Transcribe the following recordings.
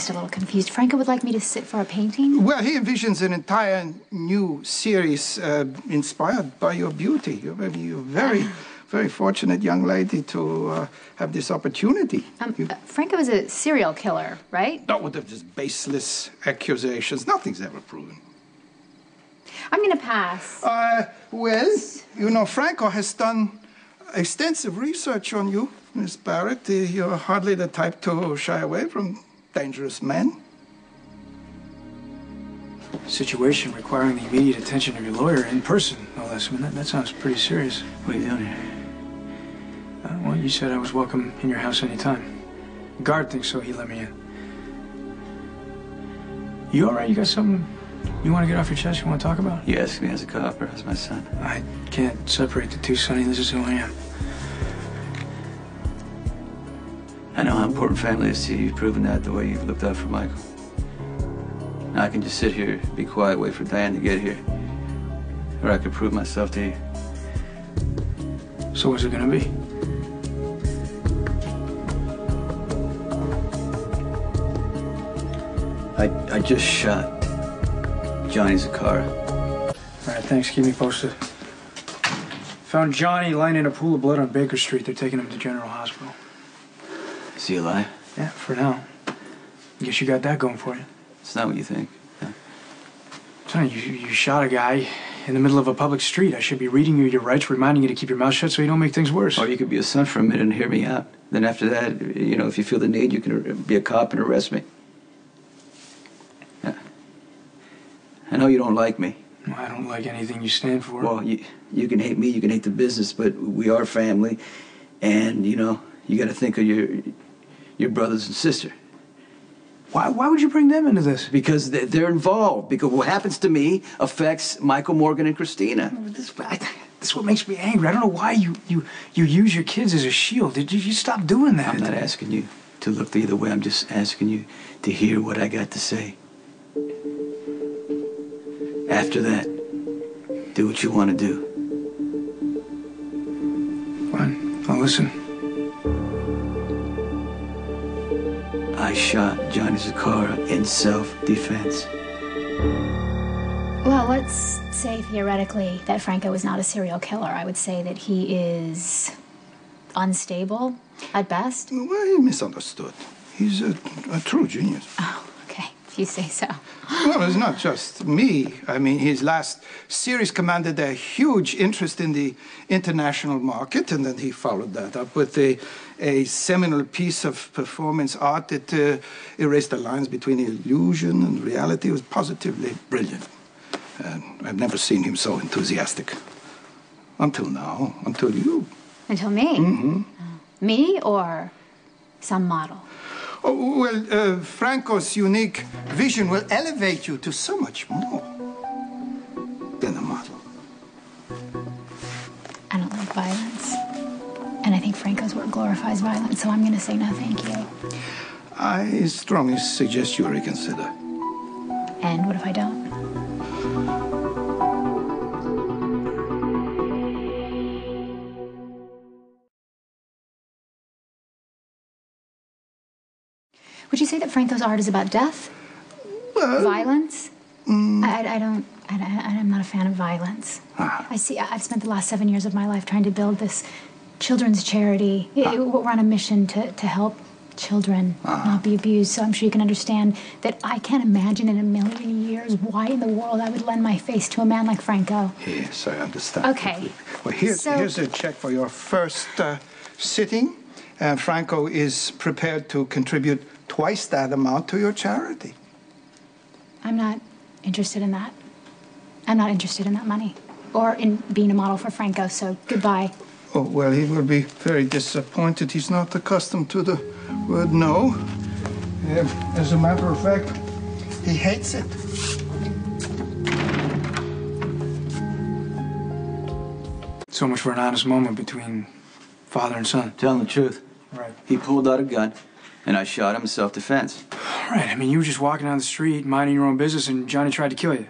just a little confused. Franco would like me to sit for a painting? Well, he envisions an entire new series inspired by your beauty. You're very, very fortunate young lady to have this opportunity. Franco is a serial killer, right? Not with just baseless accusations. Nothing's ever proven. I'm gonna pass. Well, you know, Franco has done extensive research on you, Miss Barrett. You're hardly the type to shy away from dangerous men. Situation requiring the immediate attention of your lawyer in person, no less. I mean, that sounds pretty serious. What are you doing here? Well, you said I was welcome in your house anytime. The guard thinks so, he let me in. You all right? You got something you want to get off your chest, you want to talk about? You ask me as a cop or as my son? I can't separate the two, Sonny. This is who I am. I know how important family is to you. You've proven that the way you've looked out for Michael. Now I can just sit here, be quiet, wait for Diane to get here. Or I could prove myself to you. So what's it gonna be? I just shot Johnny Zakara. All right, thanks. Keep me posted. Found Johnny lying in a pool of blood on Baker Street. They're taking him to General Hospital. Is he alive? Yeah, for now. Guess you got that going for you. It's not what you think. No. Sonny, you shot a guy in the middle of a public street. I should be reading you your rights, reminding you to keep your mouth shut so you don't make things worse. Or you could be a son for a minute and hear me out. Then after that, you know, if you feel the need, you can be a cop and arrest me. Yeah. I know you don't like me. Well, I don't like anything you stand for. Well, you can hate me, you can hate the business, but we are family. And, you know, you got to think of your brothers and sister. Why would you bring them into this? Because they're involved. Because what happens to me affects Michael, Morgan, and Christina. This is what makes me angry. I don't know why you use your kids as a shield. Did you stop doing that? I'm not asking you to look the other way. I'm just asking you to hear what I got to say. After that, do what you want to do. Fine. I'll listen. I shot Johnny Zakara in self-defense. Well, let's say theoretically that Franco is not a serial killer. I would say that he is unstable at best. Well, he misunderstood. He's a true genius. Oh, okay, if you say so. Well, it's not just me. I mean, his last series commanded a huge interest in the international market, and then he followed that up with a seminal piece of performance art that erased the lines between illusion and reality. It was positively brilliant. And I've never seen him so enthusiastic. Until now, until you. Until me? Mm-hmm. Me or some model? Oh, well, Franco's unique vision will elevate you to so much more than a model. I don't like violence. And I think Franco's work glorifies violence, so I'm going to say no thank you. I strongly suggest you reconsider. And what if I don't? Would you say that Franco's art is about death? Well, violence? I'm not a fan of violence. I've spent the last 7 years of my life trying to build this children's charity. We're on a mission to help children not be abused, so I'm sure you can understand that I can't imagine in a million years why in the world I would lend my face to a man like Franco. Yes, I understand. Okay. Well, here's a check for your first sitting. Franco is prepared to contribute twice that amount to your charity. I'm not interested in that. I'm not interested in that money or in being a model for Franco, so goodbye. Oh, well, he will be very disappointed. He's not accustomed to the word no. As a matter of fact, he hates it. So much for an honest moment between father and son. Telling the truth. Right. He pulled out a gun, and I shot him in self-defense. Right. I mean, you were just walking down the street, minding your own business, and Johnny tried to kill you.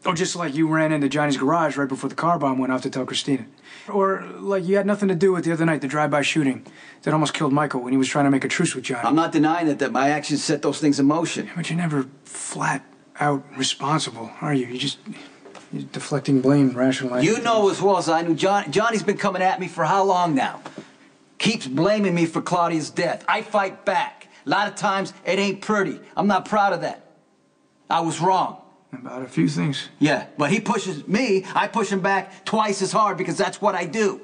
Oh, just like you ran into Johnny's garage right before the car bomb went off to tell Christina. Or like you had nothing to do with the other night, the drive-by shooting that almost killed Michael when he was trying to make a truce with Johnny. I'm not denying that my actions set those things in motion. Yeah, but you're never flat out responsible, are you? You're deflecting blame, rationalizing. You know as well as I knew, Johnny's been coming at me for how long now? Keeps blaming me for Claudia's death. I fight back. A lot of times, it ain't pretty. I'm not proud of that. I was wrong. About a few things. Yeah, but he pushes me, I push him back twice as hard because that's what I do.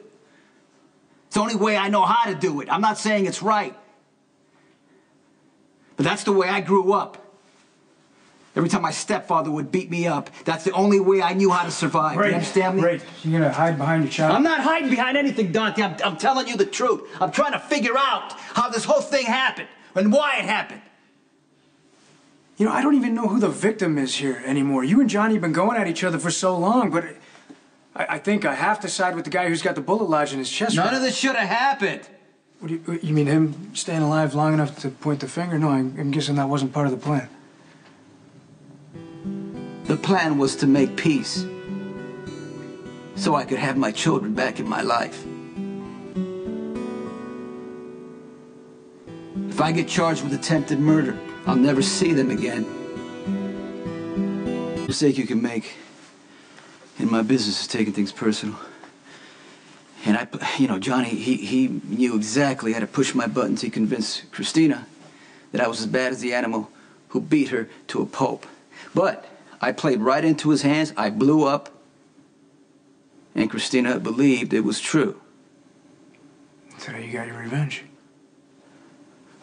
It's the only way I know how to do it. I'm not saying it's right. But that's the way I grew up. Every time my stepfather would beat me up, that's the only way I knew how to survive. Right. Do you understand me? Right. You're gonna hide behind your child? I'm not hiding behind anything, Dante. I'm telling you the truth. I'm trying to figure out how this whole thing happened and why it happened. You know, I don't even know who the victim is here anymore. You and Johnny have been going at each other for so long, but I think I have to side with the guy who's got the bullet lodged in his chest. None of this should have happened. What do you mean him staying alive long enough to point the finger? No, I'm guessing that wasn't part of the plan. The plan was to make peace so I could have my children back in my life. If I get charged with attempted murder, I'll never see them again. The mistake you can make in my business is taking things personal. And Johnny, he knew exactly how to push my buttons. He convinced Christina that I was as bad as the animal who beat her to a pulp. But I played right into his hands. I blew up. And Christina believed it was true. So you got your revenge.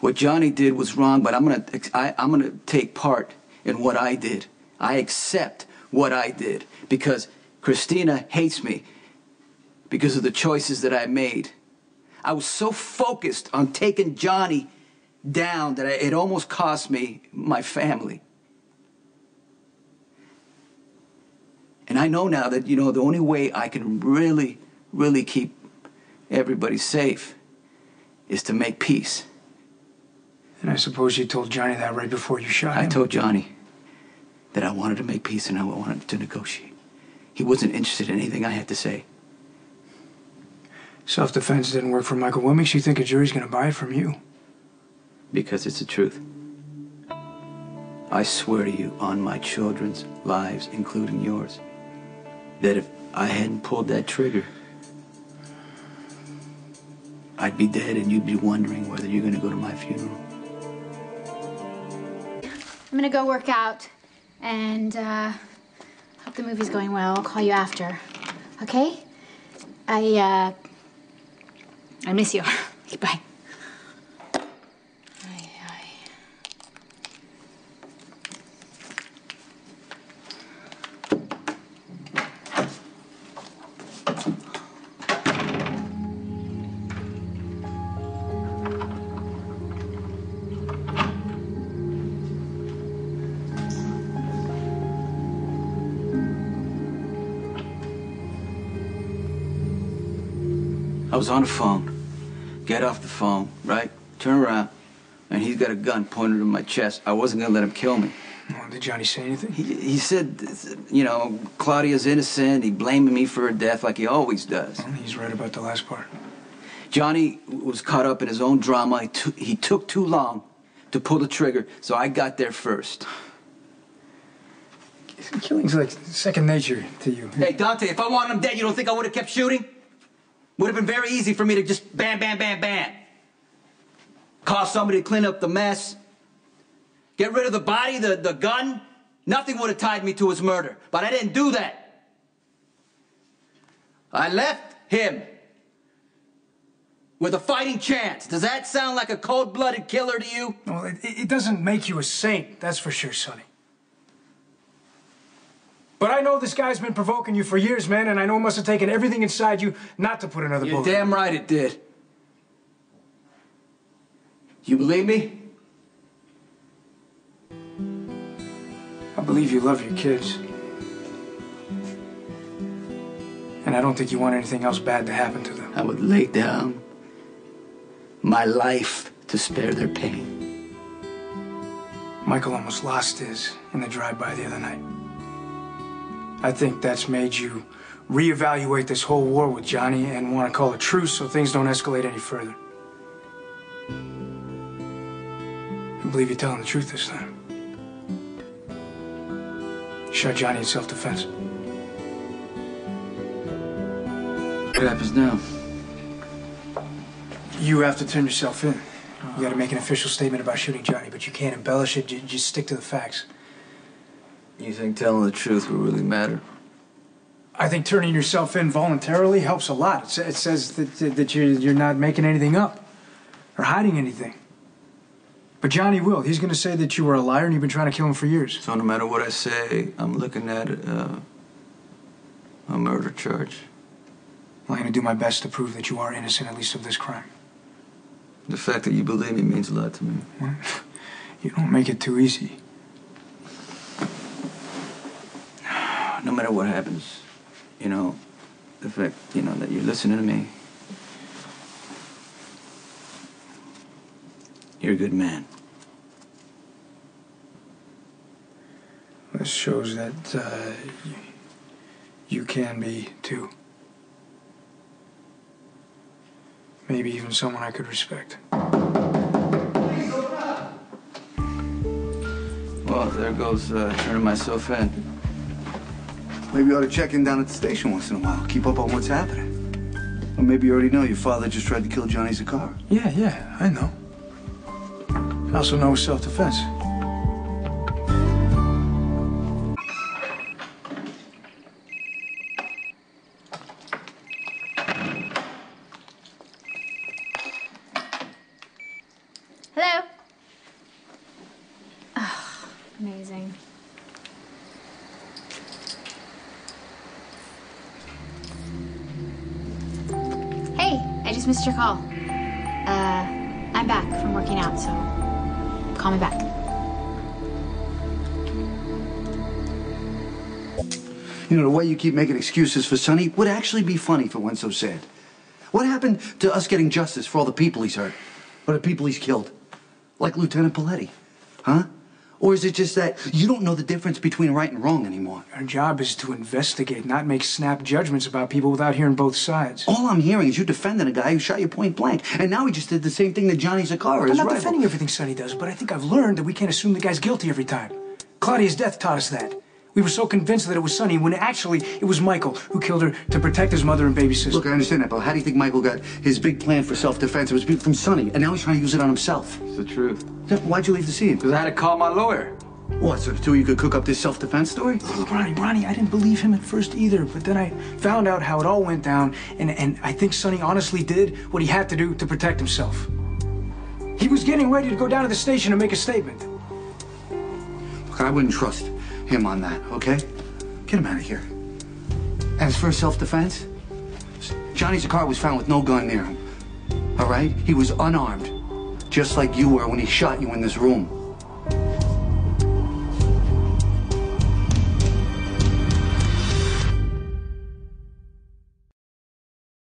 What Johnny did was wrong, but I'm gonna take part in what I did. I accept what I did because Christina hates me because of the choices that I made. I was so focused on taking Johnny down that it almost cost me my family. And I know now that, the only way I can really, really keep everybody safe is to make peace. And I suppose you told Johnny that right before you shot him? I told Johnny that I wanted to make peace and I wanted to negotiate. He wasn't interested in anything I had to say. Self-defense didn't work for Michael. What makes you think a jury's gonna buy it from you? Because it's the truth. I swear to you on my children's lives, including yours, that if I hadn't pulled that trigger, I'd be dead and you'd be wondering whether you're gonna go to my funeral. I'm gonna go work out, and hope the movie's going well. I'll call you after, okay? I miss you. Bye. I was on the phone. Get off the phone, right? Turn around. And he's got a gun pointed at my chest. I wasn't gonna let him kill me. Oh, did Johnny say anything? He said, Claudia's innocent. He blamed me for her death like he always does. Well, he's right about the last part. Johnny was caught up in his own drama. He took too long to pull the trigger, so I got there first. Killing's like second nature to you. Hey, Dante, if I wanted him dead, you don't think I would have kept shooting? Would have been very easy for me to just bam, bam, bam, bam. Call somebody to clean up the mess. Get rid of the body, the gun. Nothing would have tied me to his murder. But I didn't do that. I left him with a fighting chance. Does that sound like a cold-blooded killer to you? Well, it doesn't make you a saint, that's for sure, Sonny. But I know this guy's been provoking you for years, man, and I know it must have taken everything inside you not to put another bullet. You're damn right it did. You believe me? I believe you love your kids. And I don't think you want anything else bad to happen to them. I would lay down my life to spare their pain. Michael almost lost his in the drive-by the other night. I think that's made you reevaluate this whole war with Johnny and want to call a truce so things don't escalate any further. I believe you're telling the truth this time. You shot Johnny in self-defense. What happens now? You have to turn yourself in. You got to make an official statement about shooting Johnny, but you can't embellish it. You just stick to the facts. You think telling the truth will really matter? I think turning yourself in voluntarily helps a lot. It says that you're not making anything up or hiding anything. But Johnny will. He's going to say that you were a liar and you've been trying to kill him for years. So no matter what I say, I'm looking at a murder charge. Well, I'm going to do my best to prove that you are innocent, at least of this crime. The fact that you believe me means a lot to me. Well, you don't make it too easy. No matter what happens, you know, the fact, you know, that you're listening to me. You're a good man. This shows that you can be, too. Maybe even someone I could respect. Well, there goes turning myself in. Maybe you ought to check in down at the station once in a while. Keep up on what's happening. Or maybe you already know your father just tried to kill Johnny Zakar. Yeah, I know. I also know it's self-defense. Hello? Oh, amazing. Hey, I just missed your call. I'm back from working out, so call me back. You know, the way you keep making excuses for Sonny would actually be funny if it went so sad. What happened to us getting justice for all the people he's hurt? Or the people he's killed? Like Lieutenant Paletti, huh? Or is it just that you don't know the difference between right and wrong anymore? Our job is to investigate, not make snap judgments about people without hearing both sides. All I'm hearing is you defending a guy who shot you point blank, and now he just did the same thing to Johnny Zakar. I'm not defending everything Sonny does, but I think I've learned that we can't assume the guy's guilty every time. Claudia's death taught us that. We were so convinced that it was Sonny when actually it was Michael who killed her to protect his mother and baby sister. Look, I understand that, but how do you think Michael got his big plan for self-defense? It was from Sonny, and now he's trying to use it on himself. It's the truth. Then why'd you leave the scene? Because I had to call my lawyer. What, so the two of you could cook up this self-defense story? Look, Ronnie, I didn't believe him at first either, but then I found out how it all went down, and I think Sonny honestly did what he had to do to protect himself. He was getting ready to go down to the station and make a statement. Look, I wouldn't trust him on that, okay? Get him out of here. And as for self-defense, Johnny Zakar was found with no gun near him, all right? He was unarmed, just like you were when he shot you in this room.